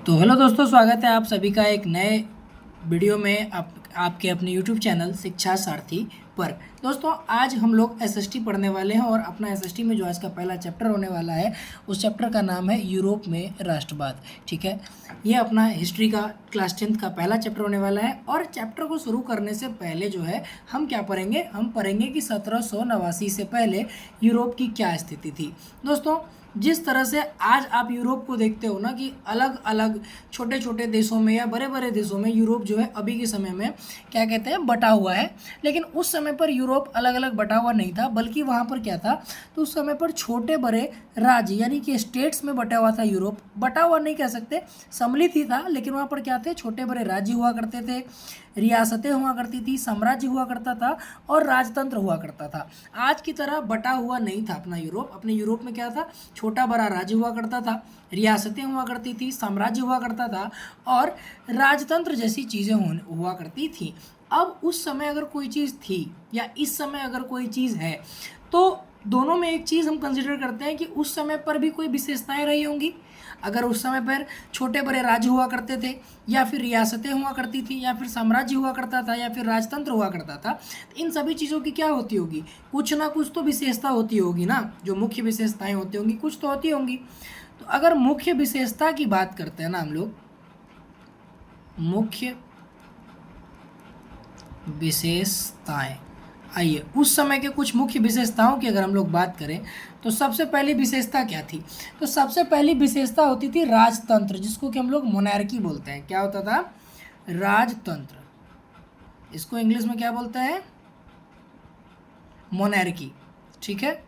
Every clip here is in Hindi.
तो हेलो दोस्तों, स्वागत है आप सभी का एक नए वीडियो में आपके अपने यूट्यूब चैनल शिक्षा सारथी पर। दोस्तों, आज हम लोग एसएसटी पढ़ने वाले हैं और अपना एसएसटी में जो आज का पहला चैप्टर होने वाला है उस चैप्टर का नाम है यूरोप में राष्ट्रवाद। ठीक है, ये अपना हिस्ट्री का क्लास 10th का पहला चैप्टर होने वाला है। और चैप्टर को शुरू करने से पहले जो है हम क्या पढ़ेंगे, हम पढ़ेंगे कि 1789 से पहले यूरोप की क्या स्थिति थी। दोस्तों, जिस तरह से आज आप यूरोप को देखते हो ना कि अलग अलग छोटे छोटे देशों में या बड़े बड़े देशों में यूरोप जो है अभी के समय में क्या कहते हैं बटा हुआ है, लेकिन उस समय पर यूरोप अलग अलग बटा हुआ नहीं था, बल्कि वहाँ पर क्या था, तो उस समय पर छोटे बड़े राज्य यानी कि स्टेट्स में बटा हुआ था यूरोप। बटा हुआ नहीं कह सकते, सम्मिलित ही था, लेकिन वहाँ पर क्या थे, छोटे बड़े राज्य हुआ करते थे, रियासतें हुआ करती थी, साम्राज्य हुआ करता था और राजतंत्र हुआ करता था। आज की तरह बटा हुआ नहीं था अपना यूरोप। अपने यूरोप में क्या था, छोटा बड़ा राज्य हुआ करता था, रियासतें हुआ करती थी, साम्राज्य हुआ करता था और राजतंत्र जैसी चीज़ें हुआ करती थी। अब उस समय अगर कोई चीज़ थी या इस समय अगर कोई चीज़ है, तो दोनों में एक चीज़ हम कंसिडर करते हैं कि उस समय पर भी कोई विशेषताएं रही होंगी। अगर उस समय पर छोटे बड़े राज्य हुआ करते थे या फिर रियासतें हुआ करती थी या फिर साम्राज्य हुआ करता था या फिर राजतंत्र हुआ करता था, तो इन सभी चीज़ों की क्या होती होगी, कुछ ना कुछ तो विशेषता होती होगी ना। जो मुख्य विशेषताएं होती होंगी कुछ तो होती होंगी। तो अगर मुख्य विशेषता की बात करते हैं ना हम लोग, मुख्य विशेषताएं, आइए उस समय के कुछ मुख्य विशेषताओं की अगर हम लोग बात करें तो सबसे पहली विशेषता क्या थी, तो सबसे पहली विशेषता होती थी राजतंत्र, जिसको कि हम लोग मोनार्की बोलते हैं। क्या होता था, राजतंत्र। इसको इंग्लिश में क्या बोलते हैं, मोनार्की। ठीक है,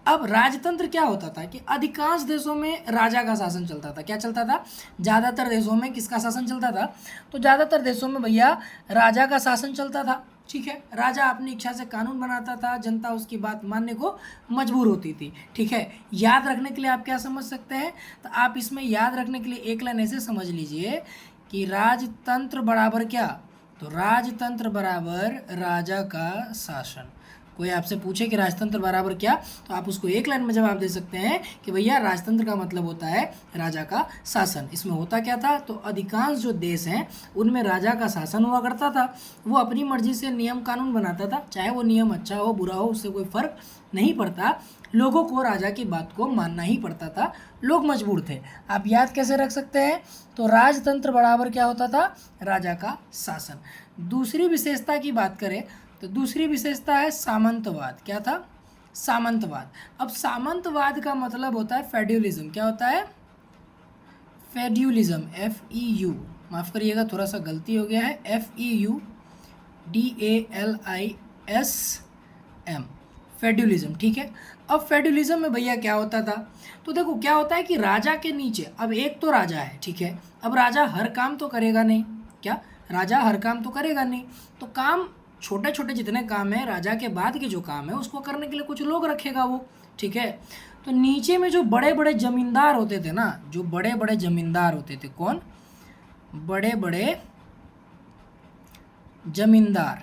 अब राजतंत्र क्या होता था कि अधिकांश देशों में राजा का शासन चलता था। क्या चलता था, ज़्यादातर देशों में किसका शासन चलता था, तो ज़्यादातर देशों में भैया राजा का शासन चलता था। ठीक है, राजा अपनी इच्छा से कानून बनाता था, जनता उसकी बात मानने को मजबूर होती थी। ठीक है, याद रखने के लिए आप क्या समझ सकते हैं, तो आप इसमें याद रखने के लिए एक लाइन ऐसे समझ लीजिए कि राजतंत्र बराबर क्या, तो राजतंत्र बराबर राजा का शासन। कोई आपसे पूछे कि राजतंत्र बराबर क्या, तो आप उसको एक लाइन में जवाब दे सकते हैं कि भैया राजतंत्र का मतलब होता है राजा का शासन। इसमें होता क्या था, तो अधिकांश जो देश हैं उनमें राजा का शासन हुआ करता था। वो अपनी मर्जी से नियम कानून बनाता था, चाहे वो नियम अच्छा हो बुरा हो उससे कोई फर्क नहीं पड़ता, लोगों को राजा की बात को मानना ही पड़ता था, लोग मजबूर थे। आप याद कैसे रख सकते हैं, तो राजतंत्र बराबर क्या होता था, राजा का शासन। दूसरी विशेषता की बात करें तो दूसरी विशेषता है सामंतवाद। क्या था, सामंतवाद। अब सामंतवाद का मतलब होता है फेड्यूलिज्म। क्या होता है, फेड्यूलिज्म, FEU, माफ़ करिएगा थोड़ा सा गलती हो गया है, FEUDALISM, फेड्यूलिज्म। ठीक है, अब फेड्यूलिज्म में भैया क्या होता था, तो देखो क्या होता है कि राजा के नीचे अब एक तो राजा है। ठीक है, अब राजा हर काम तो करेगा नहीं, क्या राजा हर काम तो करेगा नहीं, तो काम छोटे छोटे जितने काम है राजा के बाद के जो काम है उसको करने के लिए कुछ लोग रखेगा वो। ठीक है, तो नीचे में जो बड़े बड़े जमींदार होते थे ना, जो बड़े बड़े जमींदार होते थे, कौन, बड़े बड़े जमींदार,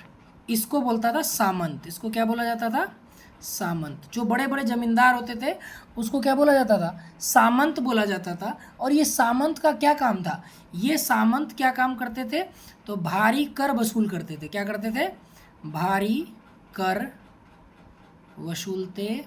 इसको बोलता था सामंत। इसको क्या बोला जाता था, सामंत। जो बड़े बड़े जमींदार होते थे उसको क्या बोला जाता था, सामंत बोला जाता था। और ये सामंत का क्या काम था, ये सामंत क्या काम करते थे, तो भारी कर वसूल करते थे। क्या करते थे, भारी कर वसूलते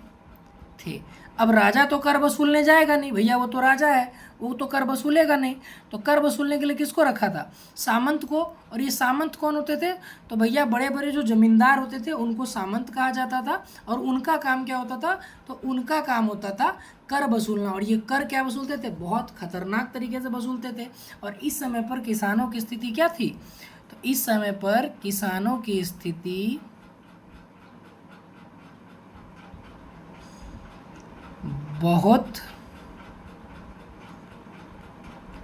थे। अब राजा तो कर वसूलने जाएगा नहीं भैया, वो तो राजा है, वो तो कर वसूलेगा नहीं, तो कर वसूलने के लिए किसको रखा था, सामंत को। और ये सामंत कौन होते थे, तो भैया बड़े बड़े जो जमींदार होते थे उनको सामंत कहा जाता था। और उनका काम क्या होता था, तो उनका काम होता था कर वसूलना। और ये कर क्या वसूलते थे, बहुत खतरनाक तरीके से वसूलते थे। और इस समय पर किसानों की स्थिति क्या थी, तो इस समय पर किसानों की स्थिति बहुत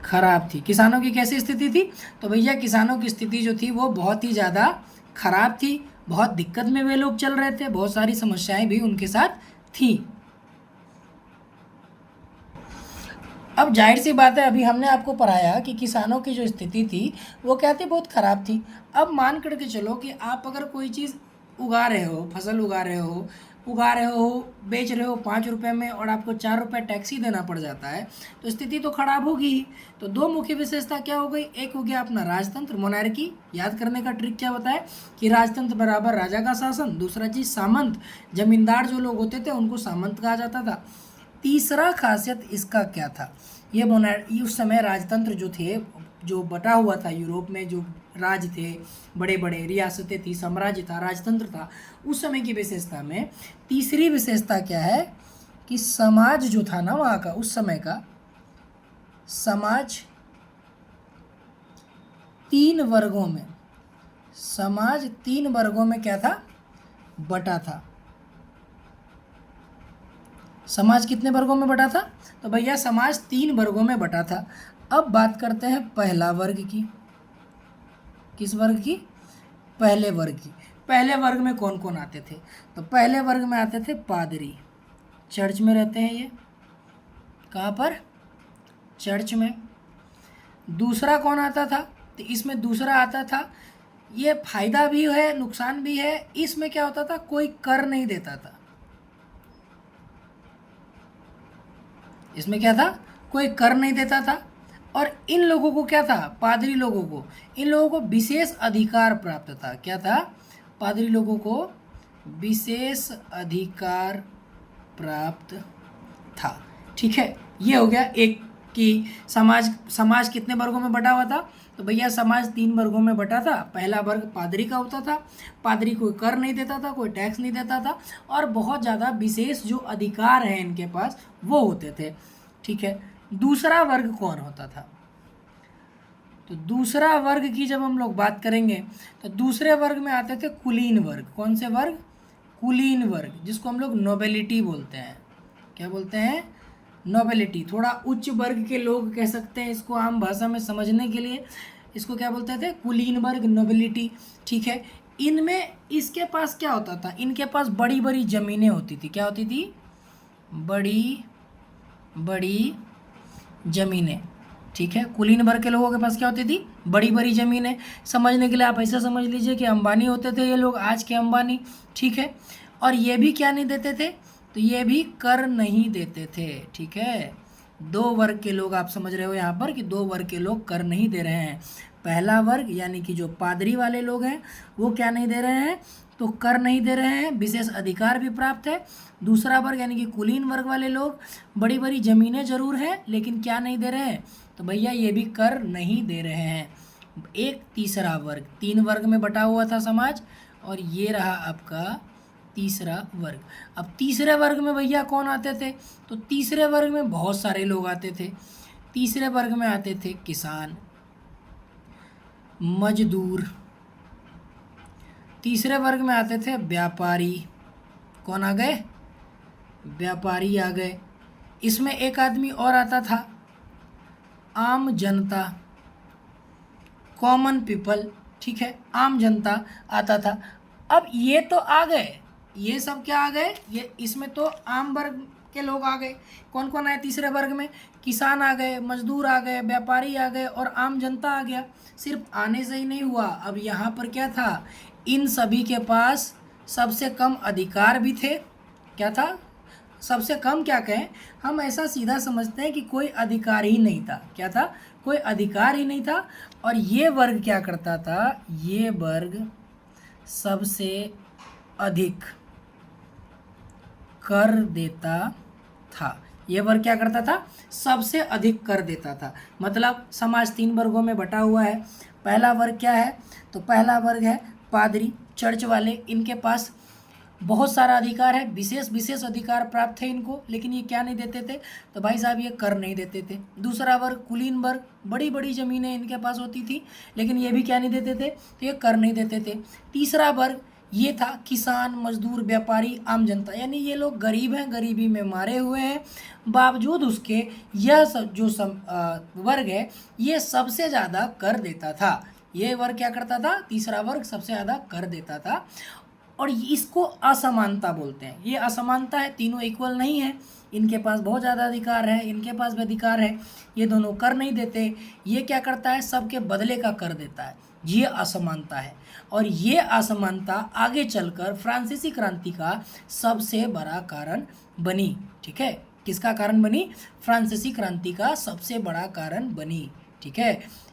खराब थी। किसानों की कैसी स्थिति थी, तो भैया किसानों की स्थिति जो थी वो बहुत ही ज़्यादा खराब थी, बहुत दिक्कत में वे लोग चल रहे थे, बहुत सारी समस्याएं भी उनके साथ थी। अब जाहिर सी बात है, अभी हमने आपको पढ़ाया कि किसानों की जो स्थिति थी वो क्या थी, बहुत ख़राब थी। अब मान करके चलो कि आप अगर कोई चीज़ उगा रहे हो, फसल उगा रहे हो, उगा रहे हो, बेच रहे हो 5 रुपये में और आपको 4 रुपये टैक्स ही देना पड़ जाता है, तो स्थिति तो खराब होगी ही। तो दो मुख्य विशेषता क्या हो गई, एक हो गया अपना राजतंत्र मोनार्की, याद करने का ट्रिक क्या बताए कि राजतंत्र बराबर राजा का शासन, दूसरा चीज़ सामंत, जमींदार जो लोग होते थे उनको सामंत कहा जाता था। तीसरा खासियत इसका क्या था, ये मोनार्की उस समय राजतंत्र जो थे, जो बटा हुआ था यूरोप में, जो राज थे, बड़े बड़े रियासतें थी, साम्राज्य था, राजतंत्र था, उस समय की विशेषता में तीसरी विशेषता क्या है कि समाज जो था ना वहाँ का, उस समय का समाज 3 वर्गों में, समाज 3 वर्गों में क्या था, बटा था। समाज कितने वर्गों में बटा था, तो भैया समाज 3 वर्गों में बटा था। अब बात करते हैं पहला वर्ग की। किस वर्ग की, पहले वर्ग की। पहले वर्ग में कौन कौन आते थे, तो पहले वर्ग में आते थे पादरी, चर्च में रहते हैं ये, कहाँ पर, चर्च में। दूसरा कौन आता था, तो इसमें दूसरा आता था, ये फायदा भी है नुकसान भी है, इसमें क्या होता था, कोई कर नहीं देता था। इसमें क्या था, कोई कर नहीं देता था। और इन लोगों को क्या था, पादरी लोगों को, इन लोगों को विशेष अधिकार प्राप्त था। क्या था, पादरी लोगों को विशेष अधिकार प्राप्त था। ठीक है, ये हो गया एक कि समाज कितने वर्गों में बटा हुआ था, तो भैया समाज 3 वर्गों में बटा था। पहला वर्ग पादरी का होता था, पादरी कोई कर नहीं देता था, कोई टैक्स नहीं देता था, और बहुत ज़्यादा विशेष जो अधिकार हैं इनके पास वो होते थे। ठीक है, दूसरा वर्ग कौन होता था, तो दूसरा वर्ग की जब हम लोग बात करेंगे तो दूसरे वर्ग में आते थे कुलीन वर्ग। कौन से वर्ग, कुलीन वर्ग, जिसको हम लोग नोबेलिटी बोलते हैं। क्या बोलते हैं, नोबेलिटी। थोड़ा उच्च वर्ग के लोग कह सकते हैं इसको, आम भाषा में समझने के लिए इसको क्या बोलते थे, कुलीन वर्ग, नोबेलिटी। ठीक है, इनमें इसके पास क्या होता था, इनके पास बड़ी बड़ी ज़मीनें होती थी। क्या होती थी, बड़ी बड़ी ज़मीनें। ठीक है, कुलीन वर्ग के लोगों के पास क्या होती थी, बड़ी बड़ी ज़मीनें। समझने के लिए आप ऐसा समझ लीजिए कि अंबानी होते थे ये लोग, आज के अंबानी। ठीक है, और ये भी क्या नहीं देते थे, तो ये भी कर नहीं देते थे। ठीक है, 2 वर्ग के लोग आप समझ रहे हो यहाँ पर कि 2 वर्ग के लोग कर नहीं दे रहे हैं। पहला वर्ग यानी कि जो पादरी वाले लोग हैं वो क्या नहीं दे रहे हैं, तो कर नहीं दे रहे हैं, विशेष अधिकार भी प्राप्त है। दूसरा वर्ग यानी कि कुलीन वर्ग वाले लोग, बड़ी बड़ी ज़मीनें जरूर हैं लेकिन क्या नहीं दे रहे हैं, तो भैया ये भी कर नहीं दे रहे हैं। एक तीसरा वर्ग, 3 वर्ग में बटा हुआ था समाज, और ये रहा आपका तीसरा वर्ग। अब तीसरे वर्ग में भैया कौन आते थे, तो तीसरे वर्ग में बहुत सारे लोग आते थे। तीसरे वर्ग में आते थे किसान, मजदूर। तीसरे वर्ग में आते थे व्यापारी। कौन आ गए, व्यापारी आ गए। इसमें एक आदमी और आता था, आम जनता, कॉमन पीपल। ठीक है, आम जनता आता था। अब ये तो आ गए, ये सब क्या आ गए, ये इसमें तो आम वर्ग के लोग आ गए। कौन कौन आए तीसरे वर्ग में, किसान आ गए, मजदूर आ गए, व्यापारी आ गए और आम जनता आ गया। सिर्फ आने से ही नहीं हुआ, अब यहाँ पर क्या था, इन सभी के पास सबसे कम अधिकार भी थे। क्या था, सबसे कम क्या कहें, हम ऐसा सीधा समझते हैं कि कोई अधिकार ही नहीं था। क्या था, कोई अधिकार ही नहीं था। और ये वर्ग क्या करता था, ये वर्ग सबसे अधिक कर देता था। ये वर्ग क्या करता था, सबसे अधिक कर देता था। मतलब समाज 3 वर्गों में बटा हुआ है। पहला वर्ग क्या है, तो पहला वर्ग है पादरी, चर्च वाले। इनके पास बहुत सारा अधिकार है, विशेष विशेष अधिकार प्राप्त है इनको, लेकिन ये क्या नहीं देते थे, तो भाई साहब ये कर नहीं देते थे। दूसरा वर्ग कुलीन वर्ग, बड़ी बड़ी ज़मीनें इनके पास होती थी, लेकिन ये भी क्या नहीं देते थे, तो ये कर नहीं देते थे। तीसरा वर्ग ये था किसान, मजदूर, व्यापारी, आम जनता। यानी ये लोग गरीब हैं, गरीबी में मारे हुए हैं, बावजूद उसके यह जो वर्ग है ये सबसे ज़्यादा कर देता था। ये वर्ग क्या करता था, तीसरा वर्ग सबसे ज़्यादा कर देता था। और इसको असमानता बोलते हैं। ये असमानता है, तीनों इक्वल नहीं है। इनके पास बहुत ज़्यादा अधिकार है, इनके पास भी अधिकार है, ये दोनों कर नहीं देते। ये क्या करता है, सबके बदले का कर देता है। ये असमानता है और ये असमानता आगे चलकर फ्रांसीसी क्रांति का सबसे बड़ा कारण बनी। ठीक है, किसका कारण बनी? फ्रांसीसी क्रांति का सबसे बड़ा कारण बनी। ठीक है,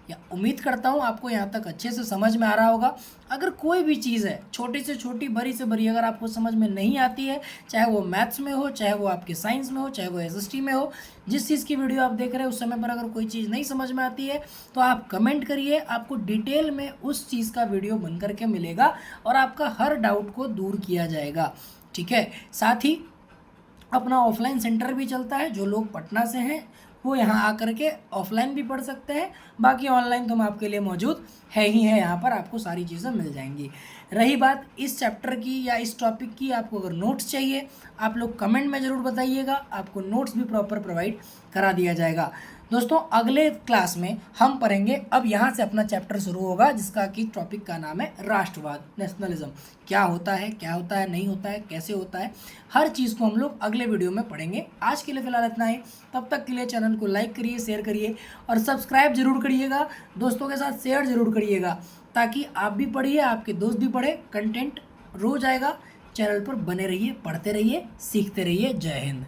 या उम्मीद करता हूँ आपको यहाँ तक अच्छे से समझ में आ रहा होगा। अगर कोई भी चीज़ है, छोटी से छोटी बड़ी से बड़ी, अगर आपको समझ में नहीं आती है, चाहे वो मैथ्स में हो, चाहे वो आपके साइंस में हो, चाहे वो एसएसटी में हो, जिस चीज़ की वीडियो आप देख रहे हैं उस समय पर अगर कोई चीज़ नहीं समझ में आती है तो आप कमेंट करिए, आपको डिटेल में उस चीज़ का वीडियो बन करके मिलेगा और आपका हर डाउट को दूर किया जाएगा। ठीक है, साथ ही अपना ऑफलाइन सेंटर भी चलता है। जो लोग पटना से हैं वो यहाँ आकर के ऑफलाइन भी पढ़ सकते हैं, बाकी ऑनलाइन तो हम आपके लिए मौजूद है ही है, यहाँ पर आपको सारी चीज़ें मिल जाएंगी। रही बात इस चैप्टर की या इस टॉपिक की, आपको अगर नोट्स चाहिए आप लोग कमेंट में ज़रूर बताइएगा, आपको नोट्स भी प्रॉपर प्रोवाइड करा दिया जाएगा। दोस्तों अगले क्लास में हम पढ़ेंगे, अब यहाँ से अपना चैप्टर शुरू होगा जिसका कि टॉपिक का नाम है राष्ट्रवाद, नेशनलिज्म। क्या होता है, क्या होता है, नहीं होता है, कैसे होता है, हर चीज़ को हम लोग अगले वीडियो में पढ़ेंगे। आज के लिए फिलहाल इतना ही, तब तक के लिए चैनल को लाइक करिए, शेयर करिए और सब्सक्राइब जरूर करिएगा, दोस्तों के साथ शेयर जरूर करिएगा ताकि आप भी पढ़िए, आपके दोस्त भी पढ़े। कंटेंट रोज आएगा, चैनल पर बने रहिए, पढ़ते रहिए, सीखते रहिए। जय हिंद।